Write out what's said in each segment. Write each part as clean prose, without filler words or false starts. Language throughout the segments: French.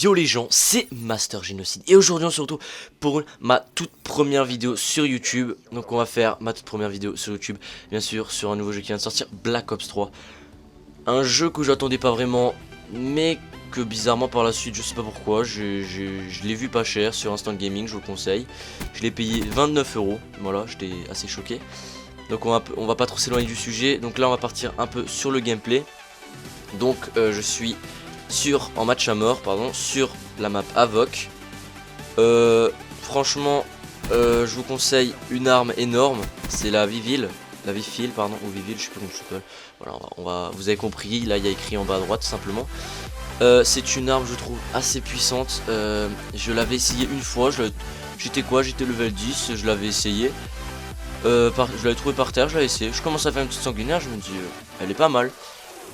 Yo les gens, c'est Master Génocide et aujourd'hui on se retrouve pour ma toute première vidéo sur YouTube. Donc on va faire ma toute première vidéo sur YouTube, bien sûr, sur un nouveau jeu qui vient de sortir, Black Ops 3. Un jeu que j'attendais pas vraiment, mais que bizarrement par la suite, je sais pas pourquoi, je l'ai vu pas cher sur Instant Gaming, je vous le conseille. Je l'ai payé 29 €, voilà, j'étais assez choqué. Donc on va pas trop s'éloigner du sujet, donc là on va partir un peu sur le gameplay. Donc je suis en match à mort, pardon, sur la map Avoc. Franchement, je vous conseille une arme énorme, c'est la Vivil, pardon, ou Vivil, je sais plus comment ça s'appelle. Voilà, vous avez compris, là il y a écrit en bas à droite tout simplement. C'est une arme, je trouve, assez puissante. Je l'avais essayé une fois, j'étais level 10, je l'avais essayé. Je l'avais trouvé par terre, je l'avais essayé. Je commence à faire une petite sanguinaire, je me dis, elle est pas mal.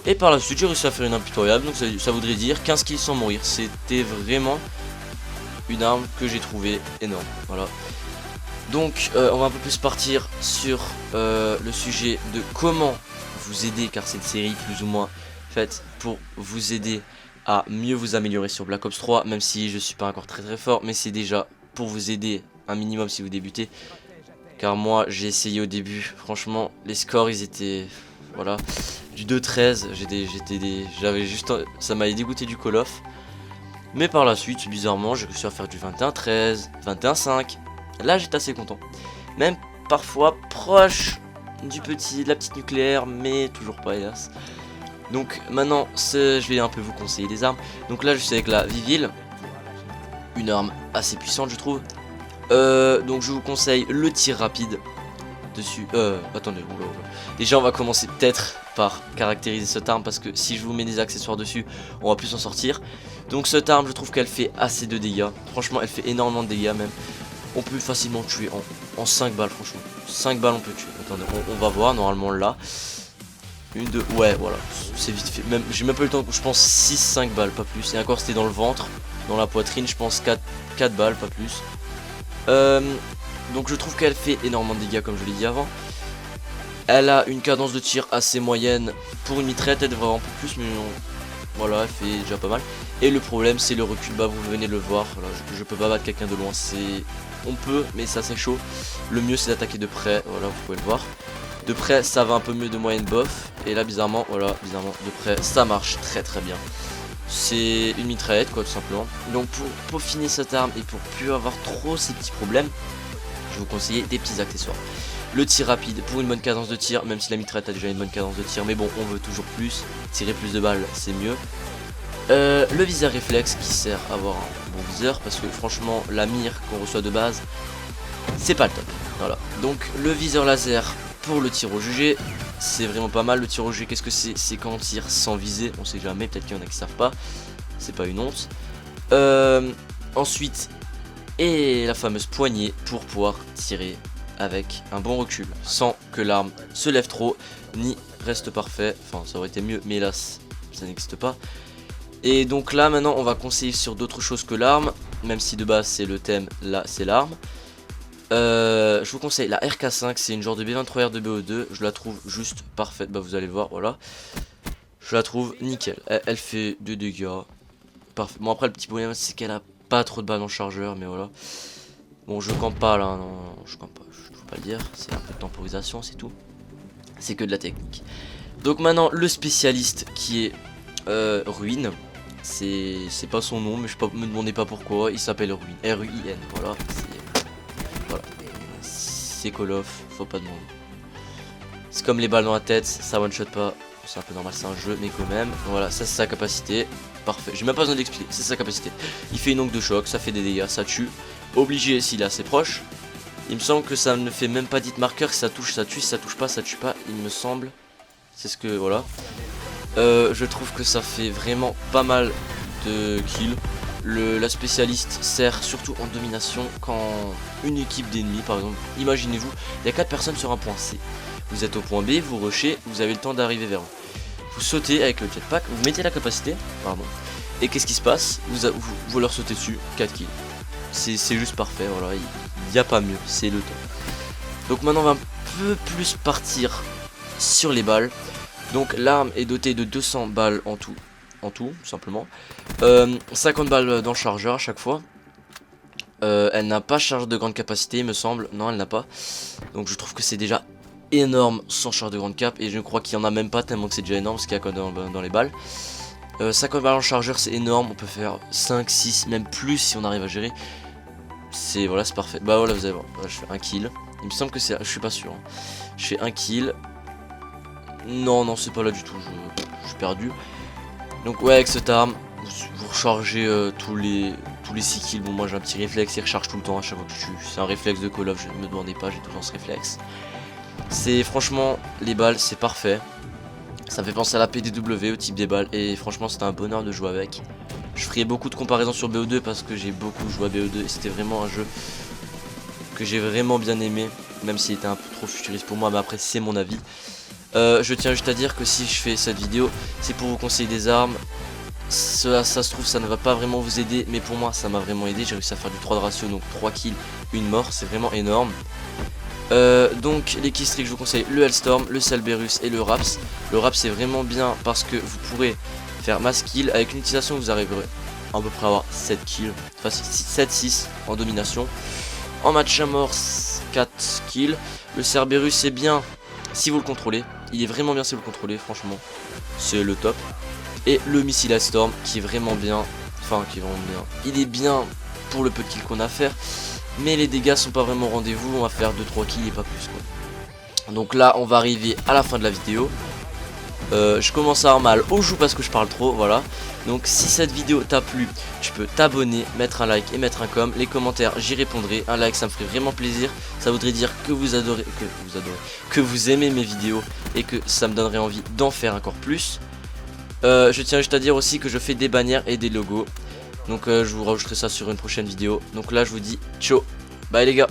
Et par la suite j'ai réussi à faire une impitoyable, donc ça voudrait dire 15 kills sans mourir. C'était vraiment une arme que j'ai trouvé énorme, voilà. Donc on va un peu plus partir sur le sujet de comment vous aider, car c'est une série plus ou moins faite pour vous aider à mieux vous améliorer sur Black Ops 3. Même si je suis pas encore très fort, mais c'est déjà pour vous aider un minimum si vous débutez. Car moi j'ai essayé au début, franchement les scores ils étaient... Voilà, du 2-13, j'avais juste, ça m'avait dégoûté du Call of. Mais par la suite, bizarrement, j'ai réussi à faire du 21-13, 21-5. Là, j'étais assez content. Même parfois proche de la petite nucléaire, mais toujours pas, hélas. Donc maintenant, je vais un peu vous conseiller des armes. Donc là, je suis avec la Vivil, une arme assez puissante, je trouve. Donc je vous conseille le tir rapide dessus. Attendez, oula. Déjà on va commencer peut-être par caractériser cette arme, parce que si je vous mets des accessoires dessus, on va plus s'en sortir. Donc cette arme, je trouve qu'elle fait assez de dégâts. Franchement, elle fait énormément de dégâts même. On peut facilement tuer en 5 balles, franchement. 5 balles on peut tuer. Attendez, on va voir, normalement là. Une, deux, ouais, voilà. C'est vite fait. J'ai même pas eu le temps, je pense 6-5 balles, pas plus. Et encore c'était dans le ventre, dans la poitrine, je pense 4 balles, pas plus. Donc je trouve qu'elle fait énormément de dégâts, comme je l'ai dit avant. Elle a une cadence de tir assez moyenne. Pour une mitraillette elle devrait avoir un peu plus, mais non. Voilà, elle fait déjà pas mal. Et le problème c'est le recul bas, vous venez de le voir. Voilà, je peux pas battre quelqu'un de loin, on peut, mais ça c'est chaud. Le mieux c'est d'attaquer de près, voilà, vous pouvez le voir. De près ça va un peu mieux, de moyenne bof. Et là bizarrement, voilà, de près ça marche très bien. C'est une mitraillette quoi, tout simplement. Donc pour peaufiner cette arme et pour plus avoir trop ces petits problèmes, je vous conseille des petits accessoires. Le tir rapide pour une bonne cadence de tir, même si la mitraillette a déjà une bonne cadence de tir, mais bon, on veut toujours plus. Tirer plus de balles, c'est mieux. Le viseur réflexe qui sert à avoir un bon viseur, parce que franchement, la mire qu'on reçoit de base, c'est pas le top. Voilà. Donc le viseur laser pour le tir au jugé, c'est vraiment pas mal. Le tir au jugé, qu'est-ce que c'est? C'est quand on tire sans viser, on sait jamais, peut-être qu'il y en a qui savent pas. C'est pas une honte. Ensuite, et la fameuse poignée pour pouvoir tirer avec un bon recul sans que l'arme se lève trop ni reste parfait. Enfin ça aurait été mieux, mais hélas ça n'existe pas. Et donc là maintenant on va conseiller sur d'autres choses que l'arme, même si de base c'est le thème, là c'est l'arme. Je vous conseille la RK5, c'est une genre de B23R de BO2. Je la trouve juste parfaite, bah vous allez voir, voilà. Je la trouve nickel, elle fait 2 dégâts parfait. Bon après le petit problème c'est qu'elle a pas trop de balles dans le chargeur, mais voilà. Bon je campe pas là, non, je campe pas, je peux pas le dire, c'est un peu de temporisation, c'est tout. C'est que de la technique. Donc maintenant le spécialiste qui est Ruin. C'est pas son nom, mais me demandez pas pourquoi, il s'appelle Ruin, R-U-I-N, voilà. C'est Call of, faut pas demander. C'est comme les balles dans la tête, ça one shot pas, c'est un peu normal, c'est un jeu, mais quand même. Voilà, ça c'est sa capacité. Parfait, j'ai même pas besoin d'expliquer, c'est sa capacité. Il fait une ongle de choc, ça fait des dégâts, ça tue. Obligé s'il est assez proche. Il me semble que ça ne fait même pas dit marqueur, que ça touche, ça tue, si ça touche pas, ça tue pas, il me semble. C'est ce que, voilà. Je trouve que ça fait vraiment pas mal de kills. La spécialiste sert surtout en domination quand une équipe d'ennemis, par exemple, imaginez-vous, il y a 4 personnes sur un point C. Vous êtes au point B, vous rushez, vous avez le temps d'arriver vers vous. Vous sautez avec le jetpack, vous mettez la capacité, pardon. Et qu'est-ce qui se passe? Vous leur sautez dessus, 4 kills. C'est juste parfait, voilà, il n'y a pas mieux, c'est le temps. Donc maintenant on va un peu plus partir sur les balles. Donc l'arme est dotée de 200 balles en tout, en tout simplement. 50 balles dans le chargeur à chaque fois. Elle n'a pas charge de grande capacité il me semble, non elle n'a pas. Donc je trouve que c'est déjà énorme sans charge de grande cap, et je crois qu'il n'y en a même pas tellement que c'est déjà énorme ce qu'il y a dans les balles. 50 balles en chargeur c'est énorme, on peut faire 5, 6, même plus si on arrive à gérer. C'est voilà, c'est parfait. Bah voilà, vous allez voir, voilà, je fais un kill. Il me semble que c'est, je suis pas sûr hein. Je fais un kill. Non c'est pas là du tout, je suis perdu. Donc ouais, avec cette arme vous rechargez tous les 6 kills. Bon, moi j'ai un petit réflexe, il recharge tout le temps à chaque fois que je tue. C'est un réflexe de Call of, je ne me demandez pas, j'ai toujours ce réflexe. C'est franchement, les balles c'est parfait. Ça me fait penser à la PDW, au type des balles, et franchement c'était un bonheur de jouer avec. Je ferai beaucoup de comparaisons sur BO2 parce que j'ai beaucoup joué à BO2 et c'était vraiment un jeu que j'ai vraiment bien aimé, même s'il était un peu trop futuriste pour moi, mais après c'est mon avis. Je tiens juste à dire que si je fais cette vidéo, c'est pour vous conseiller des armes. Ça se trouve ça ne va pas vraiment vous aider, mais pour moi ça m'a vraiment aidé. J'ai réussi à faire du 3 de ratio, donc 3 kills, 1 mort, c'est vraiment énorme. Donc les killstreaks je vous conseille le Hellstorm, le Cerberus et le Raps. Le Raps c'est vraiment bien parce que vous pourrez faire mass kill. Avec une utilisation vous arriverez à peu près à avoir 7 kills, enfin 7-6 en domination. En match à mort 4 kills. Le Cerberus c'est bien si vous le contrôlez, il est vraiment bien si vous le contrôlez, franchement c'est le top. Et le missile Hellstorm qui est vraiment bien, enfin qui est vraiment bien, il est bien pour le peu de kills qu'on a à faire, mais les dégâts sont pas vraiment au rendez-vous, on va faire 2-3 kills et pas plus quoi. Donc là on va arriver à la fin de la vidéo. Je commence à avoir mal au joue parce que je parle trop, voilà. Donc si cette vidéo t'a plu, tu peux t'abonner, mettre un like et mettre un com. Les commentaires j'y répondrai, un like ça me ferait vraiment plaisir. Ça voudrait dire que vous adorez, que vous aimez mes vidéos et que ça me donnerait envie d'en faire encore plus. Je tiens juste à dire aussi que je fais des bannières et des logos. Donc je vous rajouterai ça sur une prochaine vidéo. Donc là je vous dis ciao, bye les gars.